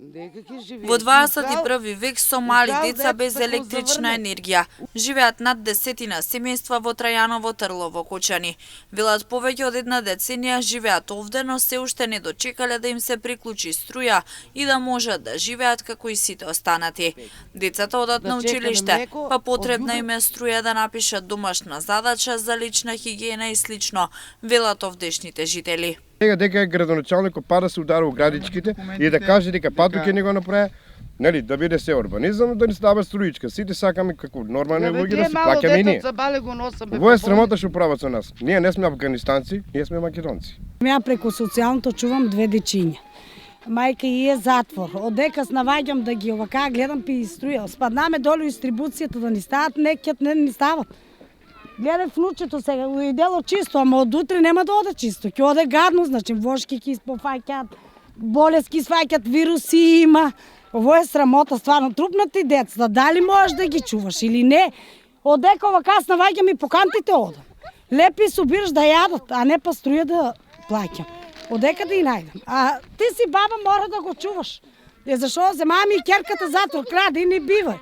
Во 21 век со мали деца без електрична енергија живеат над 10 семејства во Трајаново Трло во Кочани. Велат повеќе од една деценија живеат овде, но се уште не дочекале да им се приклучи струја и да можат да живеат како и сите останати. Децата одат на училиште, па потребна им е струја да напишат домашна задача за лична хигиена и слично, велат овдешните жители. Сега дека градоначалникот пара се удара у градичките и да каже дека патот ќе не го направи, нели, да биде се урбанизам, да не става струичка. Сите сакаме како нормални луѓе да се плаќаме и ние. Во е срамота што прават со нас. Ние не сме афганистанци, ние сме македонци. Ја преку социјалното чувам две дечиња. Мајка и е затвор. Одека наваѓам да ги овака гледам пи струја. Спаднаме долу дистрибуцијата да ни стават, некиот не ни стават. Гледај внучето сега, уидело чисто, ама од утре нема да оде чисто. Ќе оде гадно, значи вошки ќе испофаќаат, болески сваќаат, вируси има. Ово е срамота, стварно, трупнати деца, дали можеш да ги чуваш или не. Одека овака наваѓам и по кантите одам. Лепи собираш да јадат, а не па струја да плаќам. Одека да и најдам. А ти си баба, мора да го чуваш. Зашо земаа ми и керката затвор, краде и не бива.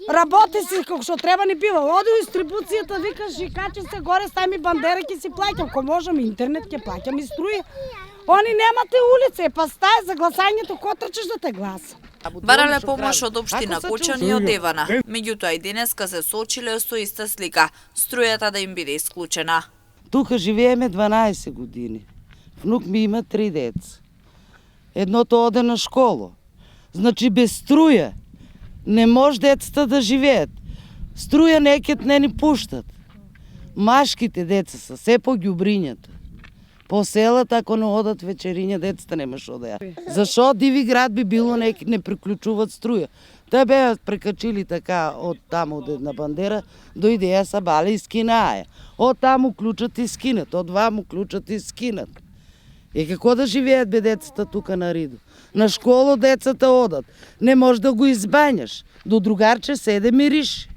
Работи си како што треба не бива. Оди у дистрибуцијата, викаш и качи се горе, стај ми бандера, ќе си плаќам. Ко можам интернет, ќе плаќам и струја. Они немате улица, па стај за гласањето, ко трчаш да те гласа. Барале помош од општина Кочани и од Девана. Меѓутоа и денеска се соочиле со иста слика, струјата да им биде исклучена. Тука живееме 12 години. Внук ми има 3 деца. Едното оде на школа. Значи без струја не може децата да живеат. Струја некет не ни пуштат. Машките деца се се по ѓубрињата. По селата, ако не одат вечериња, децата нема шо да ја. Зашо Диви град би било не приклучуват струја? Те беа прекачили така од таму од една бандера, дојде ја са бале и скинаа. Од таму клучат и скинат, од ваму клучат и скинат. И како да живеат бе децата тука на Ридо? На школа децата одат. Не може да го избањаш. До другарче седе мириш.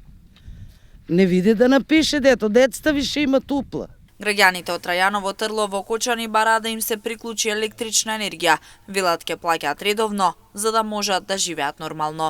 Не види да напише дето. Децата више има тупла. Граѓаните од Трајаново Трло во Кочани бараат да им се приклучи електрична енергија. Велат ќе плаќаат редовно, за да можат да живеат нормално.